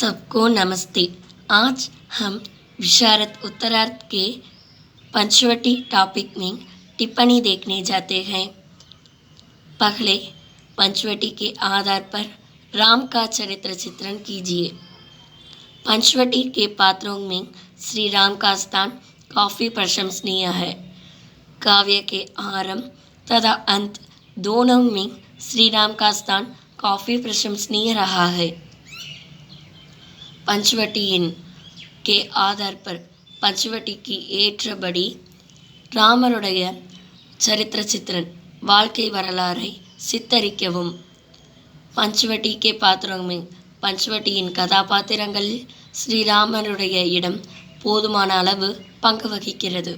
सबको नमस्ते। आज हम विशारद उत्तरार्ध के पंचवटी टॉपिक में टिप्पणी देखने जाते हैं। पहले पंचवटी के आधार पर राम का चरित्र चित्रण कीजिए। पंचवटी के पात्रों में श्री राम का स्थान काफ़ी प्रशंसनीय है। काव्य के आरंभ तथा अंत दोनों में श्री राम का स्थान काफ़ी प्रशंसनीय रहा है। पंचवटिயின் के आधार पर पंचवटिக்கு ஏற்றபடி ராமருடைய சரித்திர சித்திரன் வாழ்க்கை வரலாறை சித்தரிக்கவும்। पंचवटी के पात्रों में पंचवटिயின் கதாபாத்திரங்களில் ஸ்ரீராமனுடைய இடம் போதுமான அளவு பங்கு வகிக்கிறது।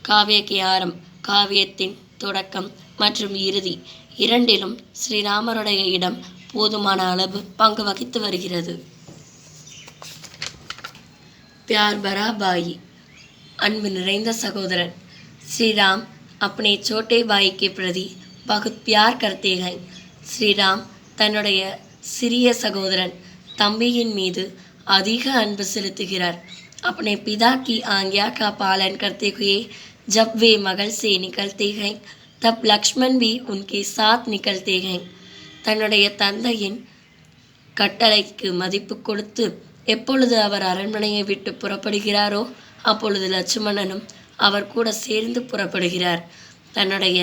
காவிய के ஆரம்பம் காவியத்தின் தொடக்கம் மற்றும் இறுதி இரண்டிலும் ஸ்ரீராமருடைய இடம் போதுமான அளவு பங்கு வகித்து வருகிறது। प्यार भरा भाई, अன்பு நிறைந்த सहोदरन। श्री राम अपने छोटे भाई के प्रति बहुत प्यार करते हैं। श्री राम தன்னுடைய சிறிய சகோதரன் தம்பியின் மீது அதிக அன்பு செலுத்துகிறார்। अपने पिता की आज्ञा का पालन करते हुए जब वे महल से निकलते हैं तब लक्ष्मण भी उनके साथ निकलते हैं। தன்னுடைய தந்தையின் கட்டளைக்கு மதிப்பு கொடுத்து எப்பொழுது அவர் அரண்மனையை விட்டு புறப்படுகிறாரோ அப்பொழுது லட்சுமணனும் அவர் கூட சேர்ந்து புறப்படுகிறார்। தன்னுடைய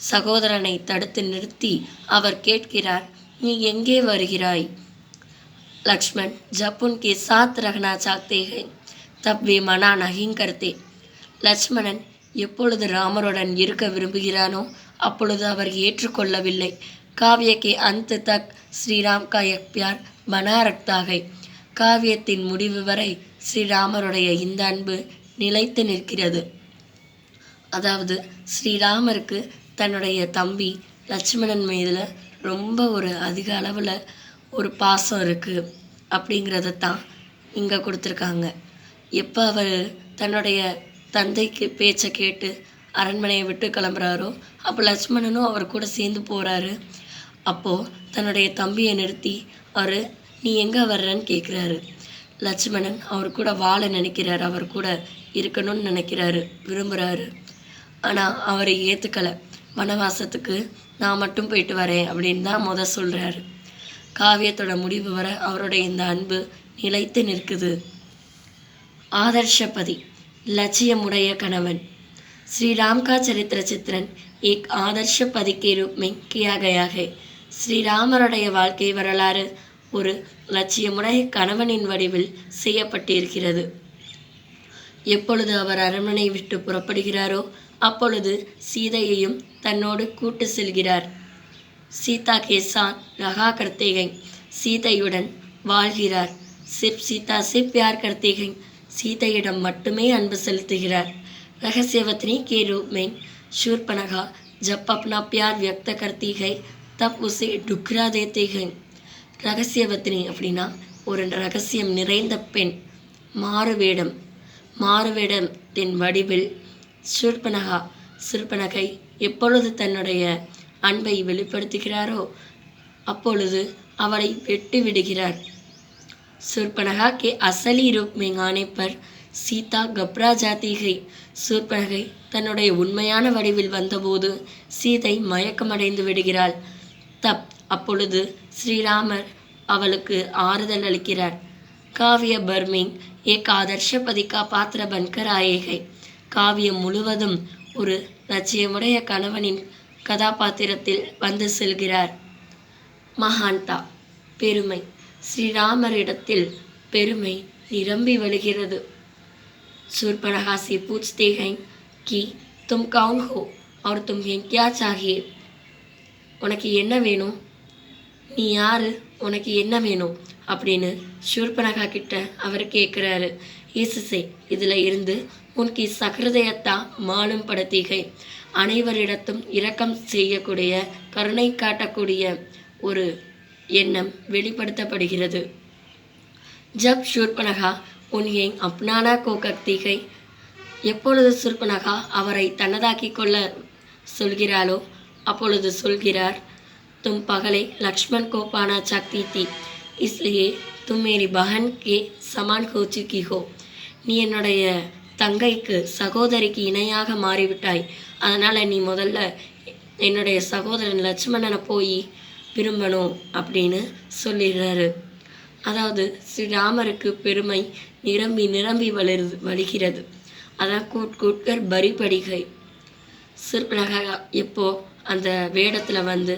சகோதரனை தடுத்து நிறுத்தி அவர் கேட்கிறார், நீ எங்கே வருகிறாய்? लक्ष्मण जब उनके साथ रहना चाहते हैं तब वे मना नहीं करते। லட்சுமணன் எப்பொழுது ராமருடன் இருக்க விரும்புகிறானோ அப்பொழுது அவர் ஏற்றுக்கொள்ளவில்லை। काव्य के अंत तक श्री राम का यह प्यार बना रखता है। காவியத்தின் முடிவு வரை ஸ்ரீராமருடைய இந்த அன்பு நிலைத்து நிற்கிறது। அதாவது ஸ்ரீராமருக்கு தன்னுடைய தம்பி லட்சுமணன் மீதில் ரொம்ப ஒரு அதிக அளவில் ஒரு பாசம் இருக்குது அப்படிங்கிறத தான் இங்கே கொடுத்துருக்காங்க। எப்போ அவர் தன்னுடைய தந்தைக்கு பேச்சை கேட்டு அரண்மனையை விட்டு கிளம்புறாரோ அப்போ லட்சுமணனும் அவர் கூட சேர்ந்து போகிறாரு। அப்போது தன்னுடைய தம்பியை நிறுத்தி அவர் நீ எங்கே வர்றன்னு கேட்குறாரு। லட்சுமணன் அவர் கூட வாழ நினைக்கிறார், அவர் கூட இருக்கணும்னு நினைக்கிறாரு, விரும்புகிறாரு। ஆனால் அவரை ஏற்றுக்கலை। வனவாசத்துக்கு நான் மட்டும் போயிட்டு வரேன் அப்படின்னு தான் சொல்கிறாரு। காவியத்தோட முடிவு வர அவருடைய இந்த அன்பு நிலைத்து நிற்குது। आदर्शपति लक्ष्यमुடைய கணவன்। श्री राम का चरित्र चित्रण एक आदर्श पति के रूप में किया गया है। ஸ்ரீராமருடைய வாழ்க்கை வரலாறு ஒரு லட்சியமுடைய கணவனின் வடிவில் செய்யப்பட்டிருக்கிறது। எப்பொழுது அவர் அரண்மனை விட்டு புறப்படுகிறாரோ அப்பொழுது சீதையையும் தன்னோடு கூட்டு செல்கிறார்। சீதா के साथ रहा करते हैं, சீதையுடன் வாழ்கிறார்। सिर्फ सीता से प्यार करते हैं, சீதையிடம் மட்டுமே அன்பு செலுத்துகிறார்। रहस्यवतनी के रूप में शूर्पणखा जब अपना प्यार व्यक्त करती है तब उसे ठुकरा देते हैं। ரகசியவத்தினி அப்படின்னா ஒரு ரகசியம் நிறைந்த பெண்। மாறுவேடத்தின் வடிவில் சூர்பனகை எப்பொழுது தன்னுடைய அன்பை வெளிப்படுத்துகிறாரோ அப்பொழுது அவளை வெட்டி விடுகிறார்। शूर्पणखा के असली रूप में आने पर सीता घबरा जाती है। शूर्पणகை தன்னுடைய உண்மையான வடிவில் வந்தபோது சீதை மயக்கமடைந்து விடுகிறாள்। அப்பொழுது ஸ்ரீராமர் அவளுக்கு ஆறுதல் அளிக்கிறார்। காவிய பர்மிங் एक आदर्श पति का पात्र बनकर आए हैं। காவியம் முழுவதும் ஒரு லட்சியமுடைய கணவனின் கதாபாத்திரத்தில் வந்து செல்கிறார்। மகான்தா பெருமை। ஸ்ரீராமரிடத்தில் பெருமை நிரம்பி வழிகிறது। शूर्पणखा से पूछते हैं कि तुम कौन हो और तुम्हें क्या चाहिए? உனக்கு என்ன வேணும்? நீ யாரு? உனக்கு என்ன வேணும் அப்படின்னு शूर्पणखा கிட்ட அவர் கேட்குறாரு। ஈசுசே இதில் இருந்து உனக்கு சகிருதயத்தா மாலும் படுத்திகை அனைவரிடத்தும் இரக்கம் செய்யக்கூடிய கருணை காட்டக்கூடிய ஒரு எண்ணம் வெளிப்படுத்தப்படுகிறது। जब शूर्पणखा उन्हें अपनाना को कहती है, எப்பொழுது शूर्पणखा அவரை தன்னதாக்கி கொள்ள சொல்கிறாளோ அப்பொழுது சொல்கிறார், तुम पगले लक्ष्मण को पाना चाहती थी, इसलिए तुम मेरी बहन के समान हो चुकी हो. நீ என்னுடைய தங்கைக்கு சகோதரிக்கு இணையாக மாறிவிட்டாய். அதனால் நீ முதல்ல என்னுடைய சகோதரன் லட்சுமணனை போய் விரும்பணும் அப்படின்னு சொல்லிடுறாரு. அதாவது ஸ்ரீராமருக்கு பெருமை நிரம்பி நிரம்பி வழிகிறது. அதான் கூட் கூட்கர் பரி படிகை. சிற்பனகா எப்போ அந்த வேடத்தில் வந்து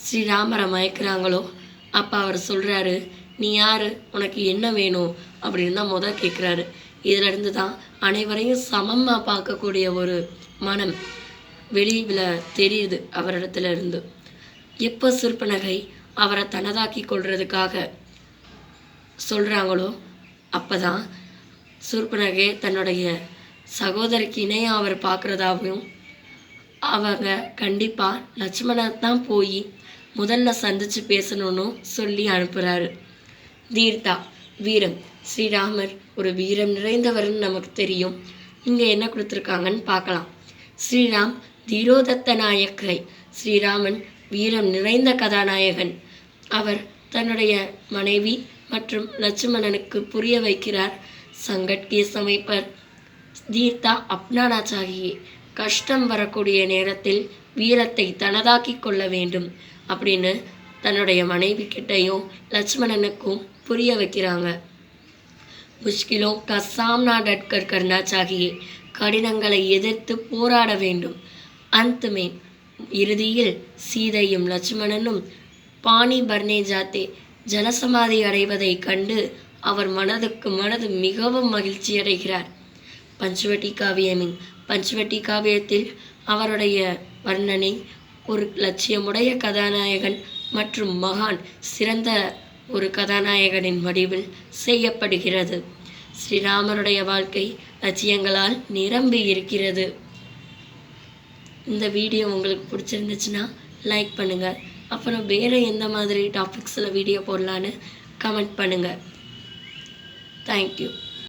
ஸ்ரீராமரை மயக்கிறாங்களோ அப்போ அவர் சொல்கிறாரு, நீ யார், உனக்கு என்ன வேணும் அப்படின்னு தான் முதல் கேட்குறாரு. இதிலிருந்து தான் அனைவரையும் சமமாக பார்க்கக்கூடிய ஒரு மனம் வெளியில் தெரியுது அவரிடத்துல இருந்து. எப்போ சிற்பனகை அவரை தனதாக்கி கொள்றதுக்காக சொல்கிறாங்களோ அப்போ தான் சிற்பனகை தன்னுடைய சகோதரிக்கு இணையாக அவர் பார்க்குறதாகவும் அவங்க கண்டிப்பாக லட்சுமணன் தான் போய் முதல்ல சந்தித்து பேசணும்னு சொல்லி அனுப்புகிறாரு. தீர்த்தா வீரம். ஸ்ரீராமர் ஒரு வீரம் நிறைந்தவர்னு நமக்கு தெரியும். இங்கே என்ன கொடுத்துருக்காங்கன்னு பார்க்கலாம். ஸ்ரீராம் தீரோதத்த நாயக்கை. ஸ்ரீராமன் வீரம் நிறைந்த கதாநாயகன். அவர் தன்னுடைய மனைவி மற்றும் லட்சுமணனுக்கு புரிய வைக்கிறார். சங்கட் கே சமய பர் தீர்த்தா அப்னானா சாகியே. கஷ்டம் வரக்கூடிய நேரத்தில் வீரத்தை தனதாக்கி கொள்ள வேண்டும் அப்படின்னு தன்னுடைய மனைவி கிட்டையும் லட்சுமணனுக்கும் புரிய வைக்கிறாங்க. முஷ்கிலோ கா சாம்னா டட்கர் கர்னா சாகியே. கடினங்களை எதிர்த்து போராட வேண்டும். அந்தமே இறுதியில் சீதையும் லட்சுமணனும் பாணி பர்னே ஜாத்தே ஜலசமாதி அடைவதை கண்டு அவர் மனதுக்கு மனது மிகவும் மகிழ்ச்சி அடைகிறார். பஞ்சவட்டி காவியமின். பஞ்சவட்டி காவியத்தில் அவருடைய வர்ணனை ஒரு லட்சியமுடைய கதாநாயகன் மற்றும் மகான் சிறந்த ஒரு கதாநாயகனின் வடிவில் செய்யப்படுகிறது. ஸ்ரீராமருடைய வாழ்க்கை லட்சியங்களால் நிரம்பி இருக்கிறது. இந்த வீடியோ உங்களுக்கு பிடிச்சிருந்துச்சுன்னா லைக் பண்ணுங்கள். அப்புறம் வேறு எந்த மாதிரி டாபிக்ஸில் வீடியோ போடலான்னு கமெண்ட் பண்ணுங்கள். தேங்க்யூ.